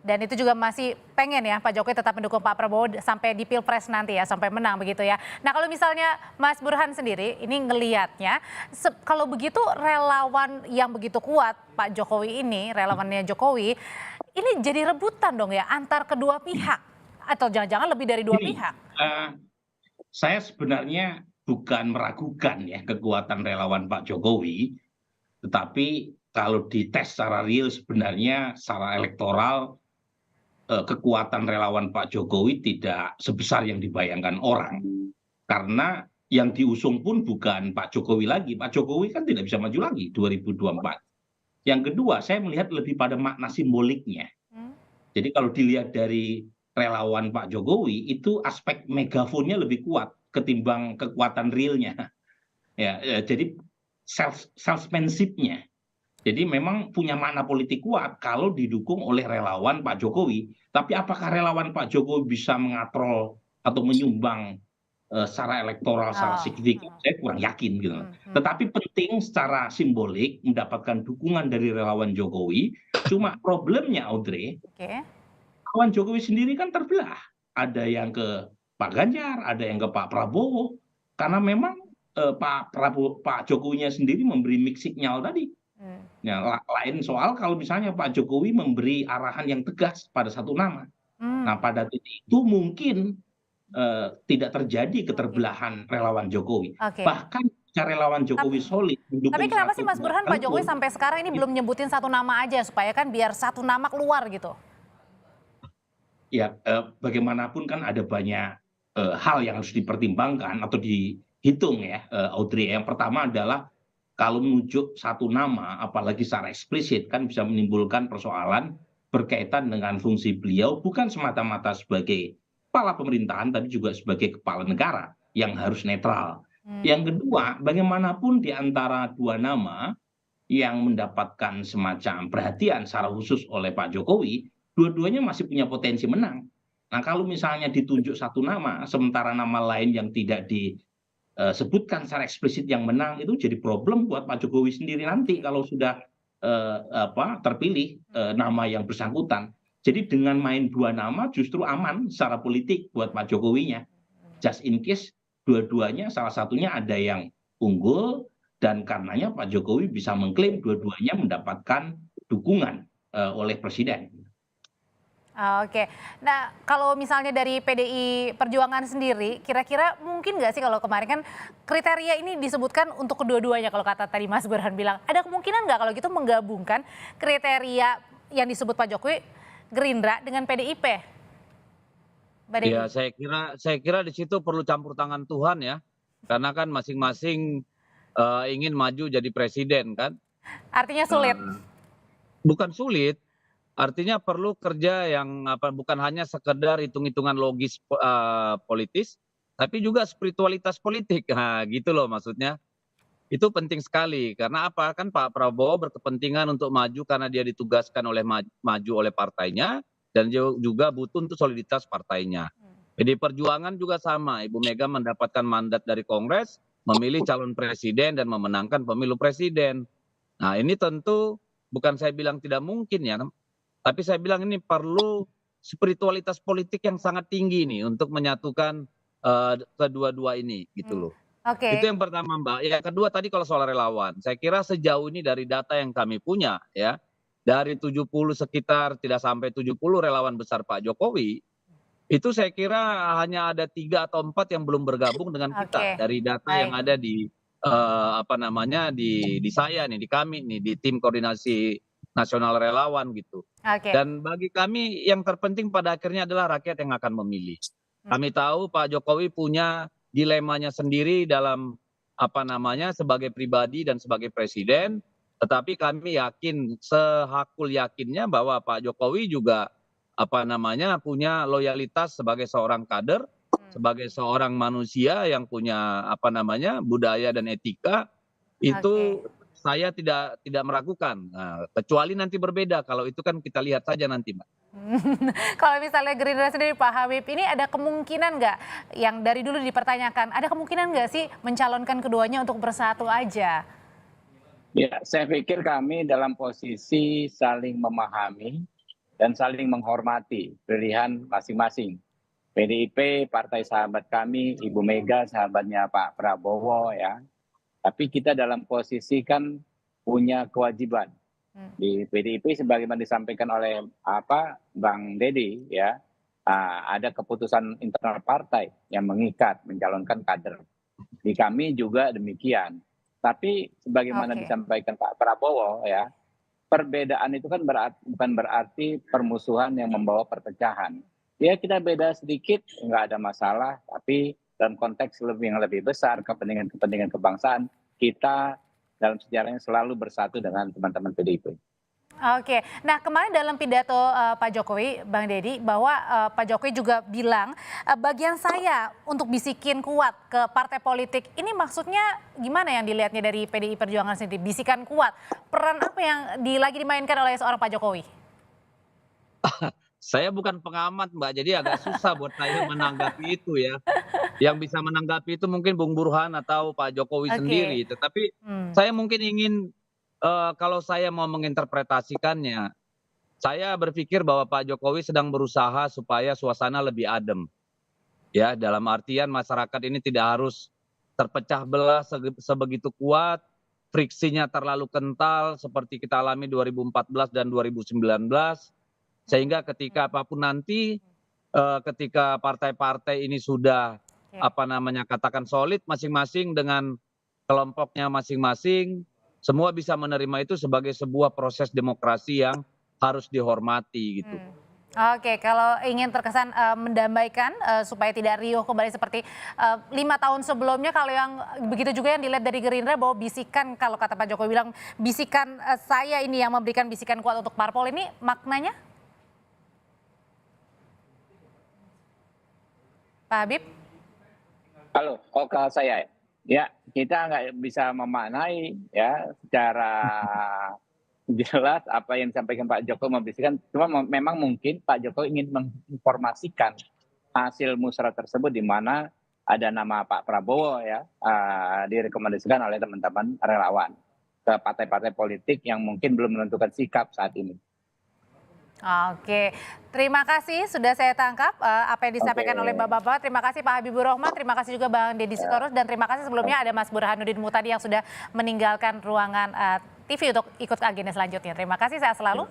Dan itu juga masih pengen ya Pak Jokowi tetap mendukung Pak Prabowo sampai di Pilpres nanti ya, sampai menang begitu ya. Nah kalau misalnya Mas Burhan sendiri ini ngelihatnya, kalau begitu relawan yang begitu kuat Pak Jokowi ini, relawannya Jokowi, ini jadi rebutan dong ya antar kedua pihak. Atau jangan-jangan lebih dari dua Gini, pihak. saya sebenarnya bukan meragukan ya kekuatan relawan Pak Jokowi, tetapi kalau dites secara real sebenarnya secara elektoral kekuatan relawan Pak Jokowi tidak sebesar yang dibayangkan orang. Karena yang diusung pun bukan Pak Jokowi lagi. Pak Jokowi kan tidak bisa maju lagi 2024. Yang kedua, saya melihat lebih pada makna simboliknya. Hmm. Jadi kalau dilihat dari relawan Pak Jokowi, itu aspek megafonnya lebih kuat ketimbang kekuatan realnya. Jadi salesmanship-nya. Jadi memang punya makna politik kuat kalau didukung oleh relawan Pak Jokowi. Tapi apakah relawan Pak Jokowi bisa mengatrol atau menyumbang secara elektoral, secara Oh. signifikan? Saya kurang yakin gitu. Tetapi penting secara simbolik mendapatkan dukungan dari relawan Jokowi. Cuma problemnya Audrey, Oke. relawan Jokowi sendiri kan terbelah. Ada yang ke Pak Ganjar, ada yang ke Pak Prabowo. Karena memang Pak Jokowinya sendiri memberi mix signal tadi. Hmm. Ya, lain soal kalau misalnya Pak Jokowi memberi arahan yang tegas pada satu nama. Hmm. Nah, pada titik itu mungkin tidak terjadi Oke. keterbelahan relawan Jokowi. Oke. Bahkan jika relawan Tapi, Jokowi solid tapi mendukung kenapa sih satu Mas Burhan Pak Jokowi calon, sampai sekarang ini it- belum nyebutin satu nama aja supaya kan biar satu nama keluar gitu? ya bagaimanapun kan ada banyak hal yang harus dipertimbangkan atau dihitung ya, Audrey. Yang pertama adalah kalau menunjuk satu nama, apalagi secara eksplisit, kan bisa menimbulkan persoalan berkaitan dengan fungsi beliau bukan semata-mata sebagai kepala pemerintahan, tapi juga sebagai kepala negara yang harus netral. Hmm. Yang kedua, bagaimanapun di antara dua nama yang mendapatkan semacam perhatian secara khusus oleh Pak Jokowi, dua-duanya masih punya potensi menang. Nah, kalau misalnya ditunjuk satu nama, sementara nama lain yang tidak disebutkan secara eksplisit yang menang, itu jadi problem buat Pak Jokowi sendiri nanti Oke. kalau sudah terpilih nama yang bersangkutan. Jadi dengan main dua nama justru aman secara politik buat Pak Jokowinya. Just in case dua-duanya salah satunya ada yang unggul dan karenanya Pak Jokowi bisa mengklaim dua-duanya mendapatkan dukungan oleh presiden. Oke. Nah, kalau misalnya dari PDI Perjuangan sendiri, kira-kira mungkin nggak sih kalau kemarin kan kriteria ini disebutkan untuk kedua-duanya kalau kata tadi Mas Burhan bilang, ada kemungkinan nggak kalau gitu menggabungkan kriteria yang disebut Pak Jokowi, Gerindra dengan PDIP, Mbak Devi? Ya, saya kira di situ perlu campur tangan Tuhan ya. Karena kan masing-masing ingin maju jadi presiden kan. Artinya sulit. Eee, bukan sulit, artinya perlu kerja yang bukan hanya sekedar hitung-hitungan logis politis, tapi juga spiritualitas politik. Nah, gitu loh maksudnya. Itu penting sekali karena apa, kan Pak Prabowo berkepentingan untuk maju karena dia ditugaskan oleh maju oleh partainya dan juga butuh untuk soliditas partainya. PD Perjuangan juga sama, Ibu Mega mendapatkan mandat dari Kongres, memilih calon presiden dan memenangkan pemilu presiden. Nah, ini tentu bukan saya bilang tidak mungkin ya, tapi saya bilang ini perlu spiritualitas politik yang sangat tinggi nih untuk menyatukan kedua-dua ini gitu Hmm. loh. Itu Oke. yang pertama, Mbak. Yang kedua tadi kalau soal relawan, saya kira sejauh ini dari data yang kami punya ya, dari 70 sekitar tidak sampai 70 relawan besar Pak Jokowi, itu saya kira hanya ada 3 atau 4 yang belum bergabung dengan kita. Oke. Dari data yang Baik. ada di saya nih, di kami nih, di tim koordinasi nasional relawan gitu. Oke. Dan bagi kami yang terpenting pada akhirnya adalah rakyat yang akan memilih. Hmm. Kami tahu Pak Jokowi punya dilemanya sendiri dalam sebagai pribadi dan sebagai presiden, tetapi kami yakin sehakul yakinnya bahwa Pak Jokowi juga punya loyalitas sebagai seorang kader, sebagai seorang manusia yang punya budaya dan etika, Oke. itu saya tidak meragukan. Nah, kecuali nanti berbeda, kalau itu kan kita lihat saja nanti, Mbak. Kalau misalnya Gerindra sendiri Pak Habib, ini ada kemungkinan nggak yang dari dulu dipertanyakan, ada kemungkinan nggak sih mencalonkan keduanya untuk bersatu aja? Ya, saya pikir kami dalam posisi saling memahami dan saling menghormati pilihan masing-masing. PDIP, partai sahabat kami, Ibu Mega, sahabatnya Pak Prabowo ya. Tapi kita dalam posisi kan punya kewajiban. Di PDIP sebagaimana disampaikan oleh Bang Deddy ya, ada keputusan internal partai yang mengikat mencalonkan kader. Di kami juga demikian. Tapi sebagaimana disampaikan Pak Prabowo ya, perbedaan itu kan bukan berarti permusuhan yang membawa perpecahan. Ya kita beda sedikit nggak ada masalah, tapi dalam konteks yang lebih besar kepentingan kebangsaan kita dalam sejarahnya selalu bersatu dengan teman-teman PDIP. Oke, nah kemarin dalam pidato Pak Jokowi, Bang Deddy, bahwa Pak Jokowi juga bilang bagian saya untuk bisikin kuat ke partai politik. Ini maksudnya gimana yang dilihatnya dari PDI Perjuangan sendiri? Bisikan kuat, peran apa yang lagi dimainkan oleh seorang Pak Jokowi? Saya bukan pengamat Mbak, jadi agak susah buat saya menanggapi itu ya. Yang bisa menanggapi itu mungkin Bung Burhan atau Pak Jokowi sendiri. Tetapi saya mungkin ingin kalau saya mau menginterpretasikannya, saya berpikir bahwa Pak Jokowi sedang berusaha supaya suasana lebih adem. Ya, dalam artian masyarakat ini tidak harus terpecah belah sebegitu kuat, friksinya terlalu kental seperti kita alami 2014 dan 2019, sehingga ketika apapun nanti, ketika partai-partai ini sudah katakan solid masing-masing dengan kelompoknya masing-masing, semua bisa menerima itu sebagai sebuah proses demokrasi yang harus dihormati gitu. Oke, kalau ingin terkesan mendamaikan supaya tidak riuh kembali seperti 5 tahun sebelumnya, kalau yang begitu juga yang dilihat dari Gerindra bahwa bisikan, kalau kata Pak Jokowi bilang bisikan saya ini yang memberikan bisikan kuat untuk parpol, ini maknanya? Pak Habib? Halo, kalau saya ya kita nggak bisa memaknai ya secara jelas apa yang disampaikan Pak Jokowi membisikkan. Cuma memang mungkin Pak Jokowi ingin menginformasikan hasil musrah tersebut di mana ada nama Pak Prabowo ya direkomendasikan oleh teman-teman relawan ke partai-partai politik yang mungkin belum menentukan sikap saat ini. Oke, terima kasih sudah saya tangkap apa yang disampaikan oleh Bapak-Bapak. Terima kasih Pak Habibur Rahman, terima kasih juga Bang Deddy Sitorus, dan terima kasih sebelumnya ada Mas Burhanuddin Muhtadi yang sudah meninggalkan ruangan TV untuk ikut agenda selanjutnya. Terima kasih, sehat selalu.